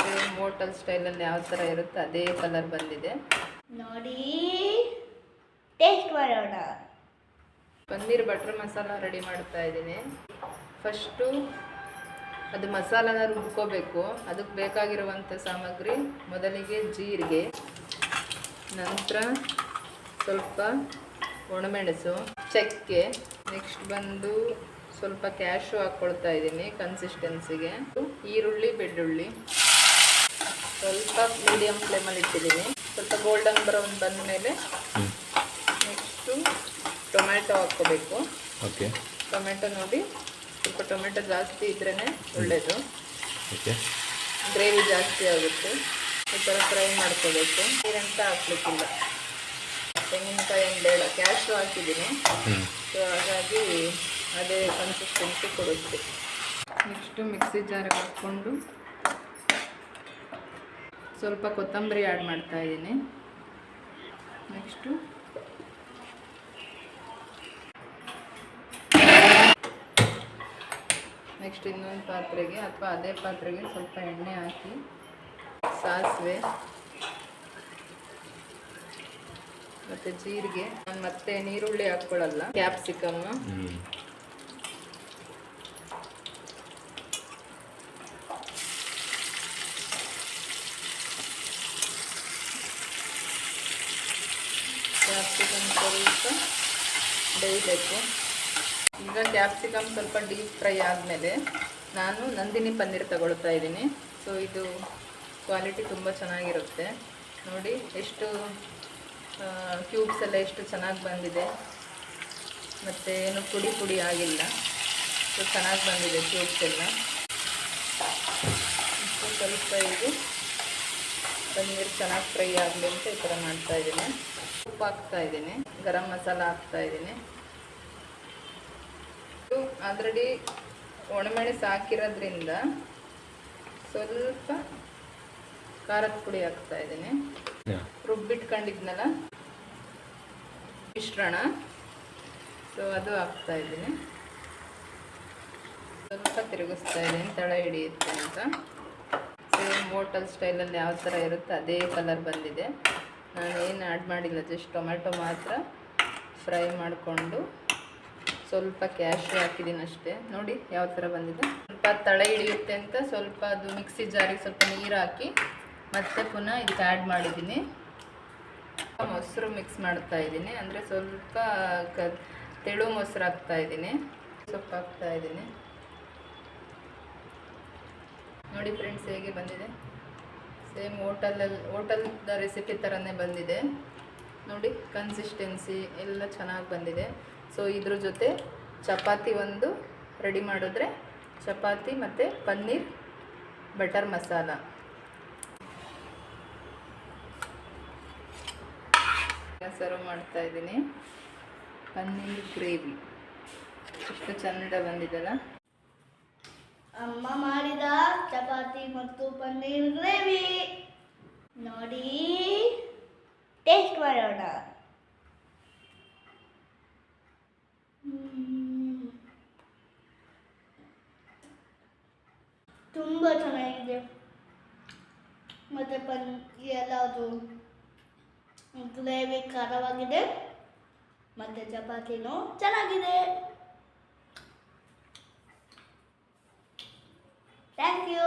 Same hotel ಸ್ಟೈಲಲ್ಲಿ ಯಾವ ಥರ ಇರುತ್ತೆ ಅದೇ ಕಲರ್ ಬಂದಿದೆ ನೋಡಿ. ಟೇಸ್ಟ್ ಮಾಡೋಣ. ಪನ್ನೀರ್ ಬಟರ್ ಮಸಾಲ ರೆಡಿ ಮಾಡ್ತಾ ಇದ್ದೀನಿ. ಫಸ್ಟು ಅದು ಮಸಾಲನ ರುಬ್ಕೋಬೇಕು. ಅದಕ್ಕೆ ಬೇಕಾಗಿರುವಂಥ ಸಾಮಗ್ರಿ ಮೊದಲಿಗೆ ಜೀರಿಗೆ, ನಂತರ ಸ್ವಲ್ಪ ಒಣಮೆಣಸು, ಚಕ್ಕೆ, ನೆಕ್ಸ್ಟ್ ಬಂದು ಸ್ವಲ್ಪ ಕ್ಯಾಶು ಹಾಕ್ಕೊಳ್ತಾ ಇದ್ದೀನಿ ಕನ್ಸಿಸ್ಟೆನ್ಸಿಗೆ. ಈರುಳ್ಳಿ, ಬೆಳ್ಳುಳ್ಳಿ ಸ್ವಲ್ಪ ಮೀಡಿಯಮ್ ಫ್ಲೇಮಲ್ಲಿ ಇಟ್ಟಿದ್ದೀನಿ. ಸ್ವಲ್ಪ ಗೋಲ್ಡನ್ ಬ್ರೌನ್ ಬಂದ ಮೇಲೆ ನೆಕ್ಸ್ಟು ಟೊಮ್ಯಾಟೊ ಹಾಕ್ಕೋಬೇಕು. ಓಕೆ. ಟೊಮೆಟೊ ನೋಡಿ, ಸ್ವಲ್ಪ ಟೊಮೆಟೊ ಜಾಸ್ತಿ ಇದ್ರೇ ಒಳ್ಳೆಯದು. ಓಕೆ. ಗ್ರೇವಿ ಜಾಸ್ತಿ ಆಗುತ್ತೆ. ಈ ಥರ ಫ್ರೈ ಮಾಡ್ಕೋಬೇಕು. ನೀರಂತ ಹಾಕ್ಲಿಕ್ಕಿಲ್ಲ, ತೆಂಗಿನಕಾಯಿ ಏನು ಬೇಡ, ಕ್ಯಾಶು ಹಾಕಿದ್ದೀನಿ. ಸೊ ಹಾಗಾಗಿ ಅದೇ ಕನ್ಸಿಸ್ಟೆನ್ಸಿ ಕೊಡುತ್ತೆ. ನೆಕ್ಸ್ಟು ಮಿಕ್ಸಿ ಜಾರಿಗೆ ಹಾಕ್ಕೊಂಡು ಸ್ವಲ್ಪ ಕೊತ್ತಂಬರಿ ಆ್ಯಡ್ ಮಾಡ್ತಾ ಇದ್ದೀನಿ. ನೆಕ್ಸ್ಟು ಇನ್ನೊಂದು ಪಾತ್ರೆಗೆ ಅಥವಾ ಅದೇ ಪಾತ್ರೆಗೆ ಸ್ವಲ್ಪ ಎಣ್ಣೆ ಹಾಕಿ ಸಾಸಿವೆ ಮತ್ತು ಜೀರಿಗೆ, ನಾನು ಮತ್ತೆ ನೀರುಳ್ಳಿ ಹಾಕ್ಕೊಳ್ಳಲ್ಲ, ಕ್ಯಾಪ್ಸಿಕಮ್, ಸ್ವಲ್ಪ ಬೇಯಬೇಕು. ಈಗ ಕ್ಯಾಪ್ಸಿಕಮ್ ಸ್ವಲ್ಪ ಡೀಪ್ ಫ್ರೈ ಆದಮೇಲೆ ನಾನು ನಂದಿನಿ ಪನ್ನೀರ್ ತಗೊಳ್ತಾ ಇದ್ದೀನಿ. ಸೊ ಇದು ಕ್ವಾಲಿಟಿ ತುಂಬ ಚೆನ್ನಾಗಿರುತ್ತೆ. ನೋಡಿ ಎಷ್ಟು ಕ್ಯೂಬ್ಸ್ ಎಲ್ಲ ಎಷ್ಟು ಚೆನ್ನಾಗಿ ಬಂದಿದೆ, ಮತ್ತು ಏನು ಪುಡಿ ಪುಡಿ ಆಗಿಲ್ಲ. ಸೊ ಚೆನ್ನಾಗಿ ಬಂದಿದೆ ಕ್ಯೂಬ್ಸ್ ಎಲ್ಲ. ಸ್ವಲ್ಪ ಇದು ಪನ್ನೀರ್ ಚೆನ್ನಾಗಿ ಫ್ರೈ ಆಗಲಿ ಅಂತ ಈ ಥರ ಮಾಡ್ತಾಯಿದ್ದೀನಿ. ಉಪ್ಪು ಹಾಕ್ತಾಯಿದ್ದೀನಿ, ಗರಂ ಮಸಾಲ ಹಾಕ್ತಾಯಿದ್ದೀನಿ. ಆಲ್ರೆಡಿ ಒಣಮೆಣಸು ಹಾಕಿರೋದ್ರಿಂದ ಸ್ವಲ್ಪ ಖಾರದ ಪುಡಿ ಹಾಕ್ತಾಯಿದ್ದೀನಿ. ರುಬ್ಬಿಟ್ಕೊಂಡಿದ್ನಲ್ಲ ಮಿಶ್ರಣ, ಸೊ ಅದು ಹಾಕ್ತಾಯಿದ್ದೀನಿ. ಸ್ವಲ್ಪ ತಿರುಗಿಸ್ತಾ ಇದ್ದೀನಿ ತಳ ಹಿಡಿಯುತ್ತೆ ಅಂತ. ಸೇಮ್ ಹೋಟೆಲ್ ಸ್ಟೈಲಲ್ಲಿ ಯಾವ ಥರ ಇರುತ್ತೆ ಅದೇ ಕಲರ್ ಬಂದಿದೆ. ನಾನು ಏನು ಆ್ಯಡ್ ಮಾಡಿಲ್ಲ, ಜಸ್ಟ್ ಟೊಮೆಟೊ ಮಾತ್ರ ಫ್ರೈ ಮಾಡಿಕೊಂಡು ಸ್ವಲ್ಪ ಕ್ಯಾಶ್ಯೂ ಹಾಕಿದ್ದೀನಿ ಅಷ್ಟೇ. ನೋಡಿ ಯಾವ ಥರ ಬಂದಿದೆ. ಸ್ವಲ್ಪ ತಳ ಹಿಡಿಯುತ್ತೆ ಅಂತ ಸ್ವಲ್ಪ ಅದು ಮಿಕ್ಸಿ ಜಾರಿಗೆ ಸ್ವಲ್ಪ ನೀರು ಹಾಕಿ ಮತ್ತೆ ಪುನಃ ಇದಕ್ಕೆ ಆ್ಯಡ್ ಮಾಡಿದ್ದೀನಿ. ಮೊಸರು ಮಿಕ್ಸ್ ಮಾಡ್ತಾ ಇದ್ದೀನಿ, ಅಂದರೆ ಸ್ವಲ್ಪ ತೆಳು ಮೊಸರು ಹಾಕ್ತಾಯಿದ್ದೀನಿ, ಸೊಪ್ಪು ಹಾಕ್ತಾಯಿದ್ದೀನಿ. ನೋಡಿ ಫ್ರೆಂಡ್ಸ್ ಹೇಗೆ ಬಂದಿದೆ. ಸೇಮ್ ಹೋಟೆಲ್ದ ರೆಸಿಪಿ ಥರನೇ ಬಂದಿದೆ. ನೋಡಿ ಕನ್ಸಿಸ್ಟೆನ್ಸಿ ಎಲ್ಲ ಚೆನ್ನಾಗಿ ಬಂದಿದೆ. ಸೊ ಇದ್ರ ಜೊತೆ ಚಪಾತಿ ಒಂದು ರೆಡಿ ಮಾಡಿದ್ರೆ, ಚಪಾತಿ ಮತ್ತು ಪನ್ನೀರ್ ಬಟರ್ ಮಸಾಲ. ಸರ್ವ್ ಮಾಡ್ತಾ ಇದ್ದೀನಿ. ಪನ್ನೀರ್ ಗ್ರೇವಿ ಎಷ್ಟು ಚೆಂದ ಬಂದಿದೆಲ್ಲ. ಅಮ್ಮ ಮಾಡಿದ ಚಪಾತಿ ಮತ್ತು ಪನ್ನೀರ್ ಗ್ರೇವಿ ನೋಡಿ. ಟೇಸ್ಟ್ ಮಾಡೋಣ. ತುಂಬ ಚೆನ್ನಾಗಿದೆ. ಮತ್ತು ಎಲ್ಲದು ಗ್ರೇವಿ ಖಾರವಾಗಿದೆ, ಮತ್ತು ಚಪಾತಿನೂ ಚೆನ್ನಾಗಿದೆ. Thank you.